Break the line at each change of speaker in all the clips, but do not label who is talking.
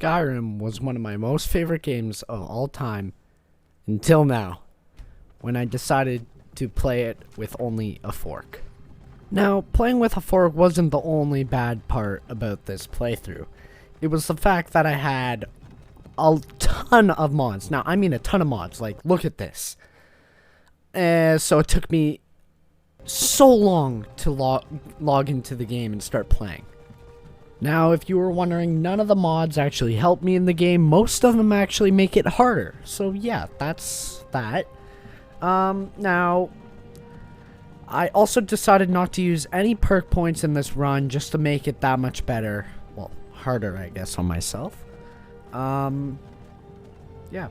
Skyrim was one of my most favorite games of all time until now, when I decided to play it with only a fork. Now, playing with a fork wasn't the only bad part about this playthrough. It was the fact that I had a ton of mods. Now, I mean a ton of mods. Like, look at this. So it took me so long to log into the game and start playing. Now, if you were wondering, none of the mods actually help me in the game. Most of them actually make it harder. So yeah, that's that. Now, I also decided not to use any perk points in this run just to make it that much better. Well, harder, I guess, on myself. Yeah.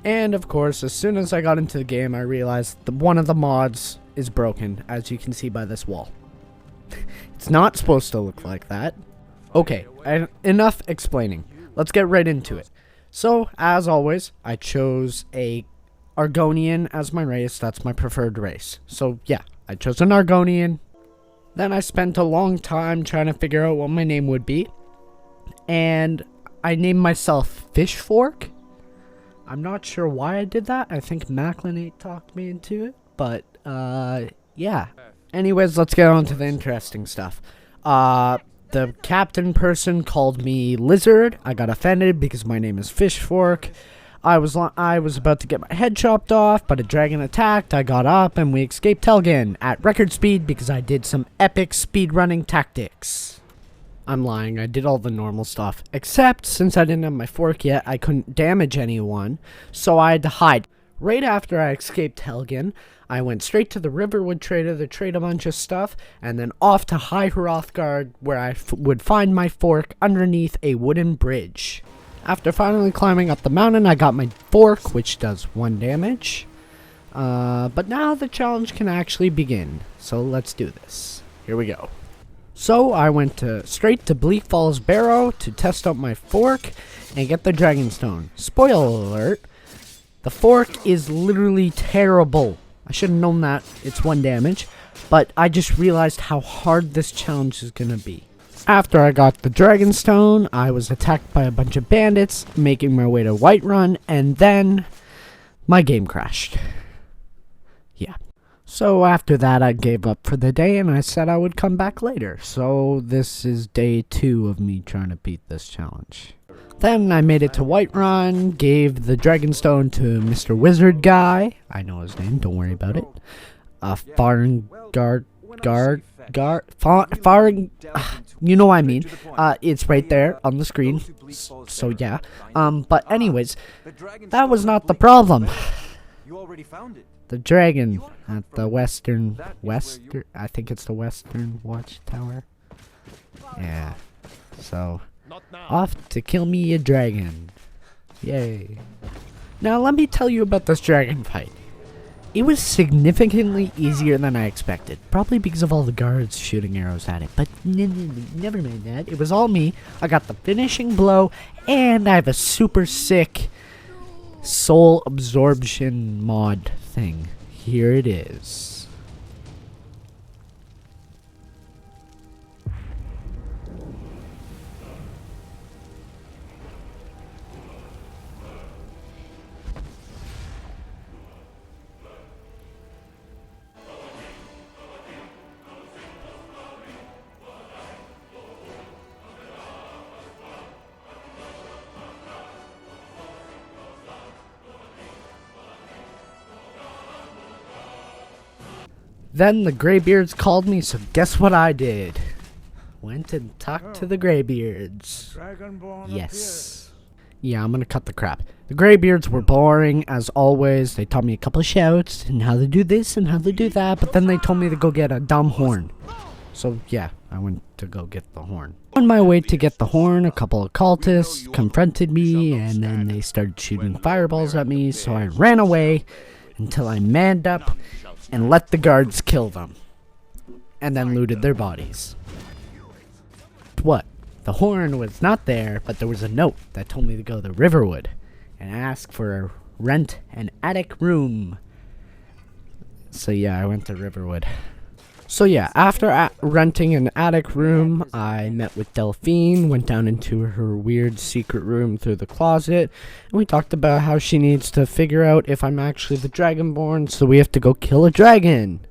And of course, as soon as I got into the game, I realized that one of the mods is broken, as you can see by this wall. It's not supposed to look like that. Okay, enough explaining. Let's get right into it. So, as always, I chose a Argonian as my race. That's my preferred race. So, yeah, I chose an Argonian. Then I spent a long time trying to figure out what my name would be. And I named myself Fishfork. I'm not sure why I did that. I think Maclinate talked me into it. But, yeah. Anyways, let's get on to the interesting stuff. The captain person called me Lizard. I got offended because my name is Fishfork. I was about to get my head chopped off, but a dragon attacked. I got up and we escaped Telgin at record speed because I did some epic speedrunning tactics. I'm lying, I did all the normal stuff. Except, since I didn't have my fork yet, I couldn't damage anyone, so I had to hide. Right after I escaped Telgin, I went straight to the Riverwood Trader to trade a bunch of stuff, and then off to High Hrothgard, where I would find my fork underneath a wooden bridge. After finally climbing up the mountain, I got my fork, which does 1 damage. But now the challenge can actually begin, so let's do this. Here we go. So I went straight to Bleak Falls Barrow to test out my fork and get the Dragonstone. Spoiler alert, the fork is literally terrible. I should have known that it's 1 damage, but I just realized how hard this challenge is going to be. After I got the Dragonstone, I was attacked by a bunch of bandits, making my way to Whiterun, and then my game crashed. Yeah. So after that, I gave up for the day, and I said I would come back later. So this is day 2 of me trying to beat this challenge. Then I made it to Whiterun, gave the Dragonstone to Mr. Wizard Guy. I know his name, don't worry about it. You know what I mean. It's right there on the screen. So yeah. But anyways, that was not the problem. The dragon at the western, I think it's the Western Watchtower. Yeah. So, off to kill me a dragon. Yay. Now let me tell you about this dragon fight. It was significantly easier than I expected. Probably because of all the guards shooting arrows at it. But never mind that. It was all me. I got the finishing blow. And I have a super sick soul absorption mod thing. Here it is. Then the Greybeards called me, so guess what I did? Went and talked to the Greybeards. Yes. Yeah, I'm gonna cut the crap. The Greybeards were boring, as always. They taught me a couple of shouts, and how to do this, and how to do that, but then they told me to go get a dumb horn. So, yeah, I went to go get the horn. On my way to get the horn, a couple of cultists confronted me, and then they started shooting fireballs at me, so I ran away until I manned up and let the guards kill them, and then looted their bodies. What? The horn was not there, but there was a note that told me to go to Riverwood and ask for rent an attic room. So yeah, I went to Riverwood. So yeah, after renting an attic room, I met with Delphine, went down into her weird secret room through the closet, and we talked about how she needs to figure out if I'm actually the Dragonborn, so we have to go kill a dragon.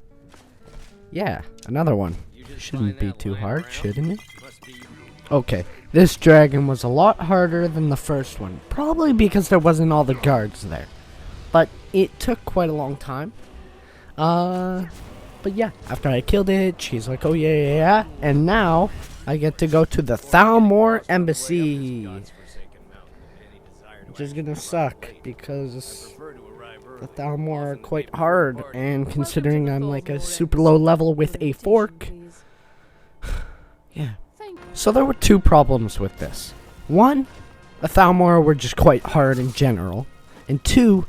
Yeah, another one. Shouldn't be too hard, shouldn't it? Okay, this dragon was a lot harder than the first one, probably because there wasn't all the guards there. But it took quite a long time. But yeah, after I killed it, she's like, oh yeah, and now I get to go to the Thalmor Embassy. Which is gonna suck, because the Thalmor are quite hard, and considering I'm like a super low level with a fork, yeah. So there were two problems with this. One, the Thalmor were just quite hard in general, and two,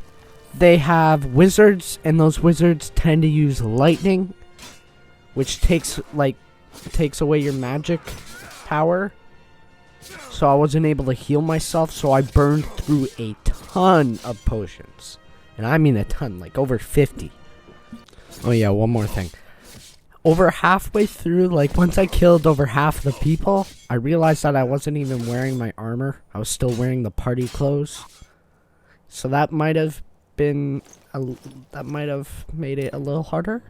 they have wizards, and those wizards tend to use lightning, which takes away your magic power. So I wasn't able to heal myself, so I burned through a ton of potions. And I mean a ton, like over 50. Oh yeah, one more thing. Over halfway through, like once I killed over half the people, I realized that I wasn't even wearing my armor. I was still wearing the party clothes. So that might have made it a little harder,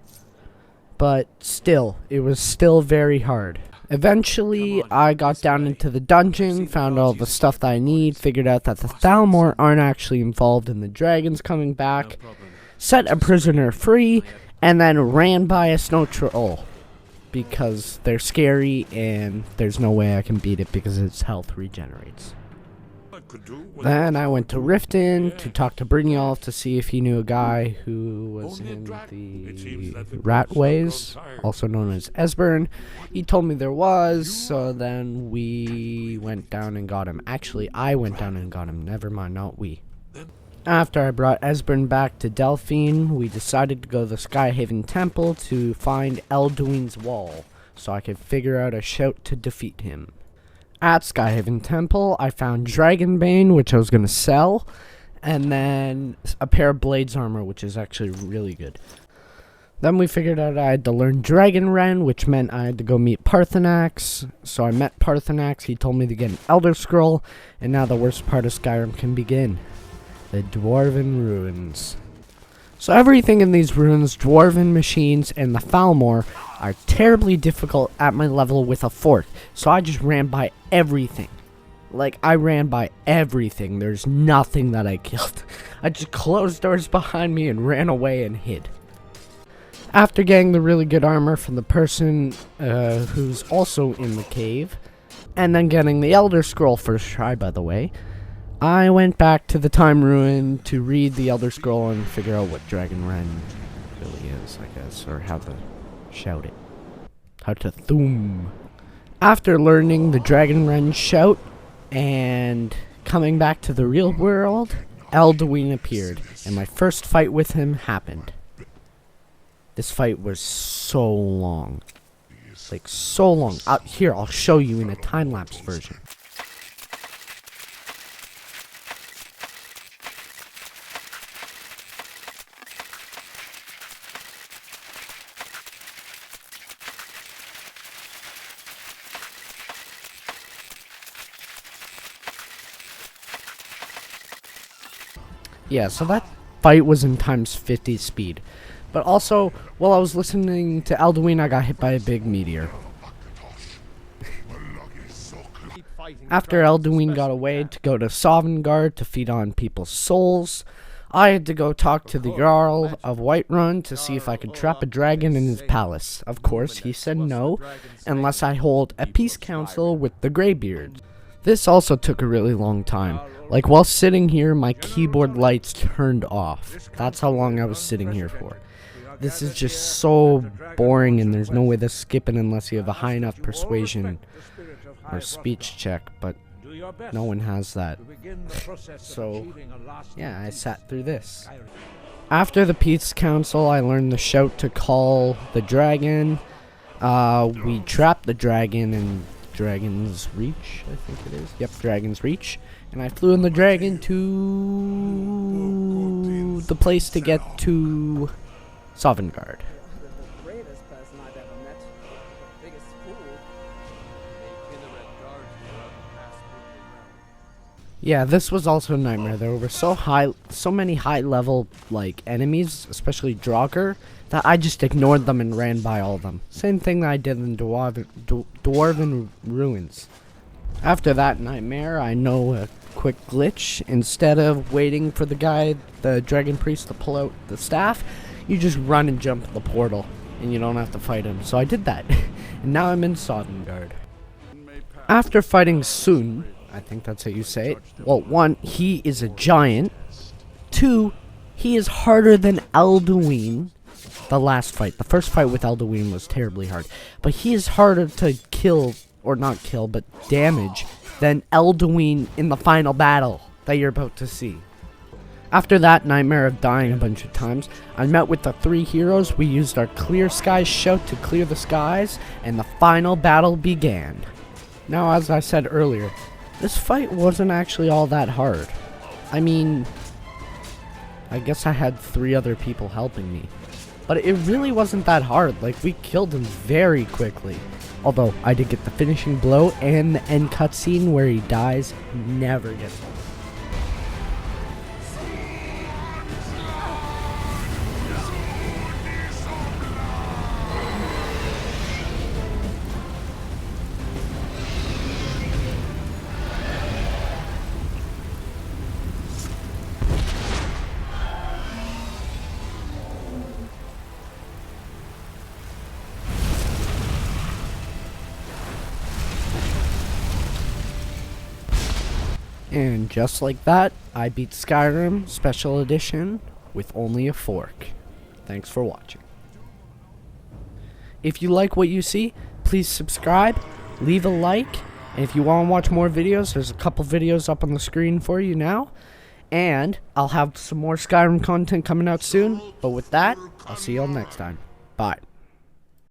but still, it was still very hard. Eventually, I got down into the dungeon, found all the stuff that I need, figured out that the Thalmor aren't actually involved in the dragons coming back, set a prisoner free, and then ran by a snow troll, because they're scary and there's no way I can beat it because its health regenerates. Then I went to Riften to talk to Brynjolf to see if he knew a guy who was in the Ratways, also known as Esbern. He told me there was, so then we went down and got him. Actually, I went down and got him. Never mind, not we. After I brought Esbern back to Delphine, we decided to go to the Skyhaven Temple to find Elduin's Wall, so I could figure out a shout to defeat him. At Skyhaven Temple, I found Dragonbane, which I was going to sell, and then a pair of Blades armor, which is actually really good. Then we figured out I had to learn Dragonren, which meant I had to go meet Parthenax. So I met Parthenax, he told me to get an Elder Scroll, and now the worst part of Skyrim can begin. The Dwarven Ruins. So everything in these ruins, Dwarven machines, and the Thalmor are terribly difficult at my level with a fork. So I just ran by everything. Like, I ran by everything. There's nothing that I killed. I just closed doors behind me and ran away and hid. After getting the really good armor from the person who's also in the cave, and then getting the Elder Scroll first try, by the way, I went back to the Time Ruin to read the Elder Scroll and figure out what Dragonren really is, I guess, or how to shout it. How to thum. After learning the Dragonren shout and coming back to the real world, Elduin appeared, and my first fight with him happened. This fight was so long. Like, so long. Here, I'll show you in a time-lapse version. Yeah, so that fight was in times 50 speed. But also, while I was listening to Elduin, I got hit by a big meteor. After Elduin got away to go to Sovngarde to feed on people's souls, I had to go talk to the Jarl of Whiterun to see if I could trap a dragon in his palace. Of course, he said no, unless I hold a peace council with the Greybeards. This also took a really long time. Like, while sitting here, my keyboard lights turned off. That's how long I was sitting here for. This is just so boring, and there's no way to skip it unless you have a high enough persuasion or speech check, but no one has that. So, yeah, I sat through this. After the Peace Council, I learned the shout to call the dragon. We trapped the dragon in Dragon's Reach, I think it is. Yep, Dragon's Reach. And I flew in the dragon to the place to get to Sovngarde. Yeah, this was also a nightmare. There were so many high level like enemies, especially Draugr, that I just ignored them and ran by all of them. Same thing that I did in Dwarven Ruins. After that nightmare, I know a quick glitch. Instead of waiting for the dragon priest, to pull out the staff, you just run and jump the portal, and you don't have to fight him. So I did that, and now I'm in Sodengard. After fighting Sun, I think that's how you say it. Well, 1, he is a giant. 2, he is harder than Alduin. The last fight. The first fight with Alduin was terribly hard. But he is harder to kill, or not kill, but damage, than Alduin in the final battle that you're about to see. After that nightmare of dying a bunch of times, I met with the 3 heroes. We used our Clear Skies shout to clear the skies, and the final battle began. Now, as I said earlier, this fight wasn't actually all that hard. I mean, I guess I had 3 other people helping me. But it really wasn't that hard. Like, we killed him very quickly. Although, I did get the finishing blow, and the end cutscene where he dies never gets old. And just like that, I beat Skyrim Special Edition with only a fork. Thanks for watching. If you like what you see, please subscribe, leave a like, and if you want to watch more videos, there's a couple videos up on the screen for you now. And I'll have some more Skyrim content coming out soon. But with that, I'll see you all next time. Bye.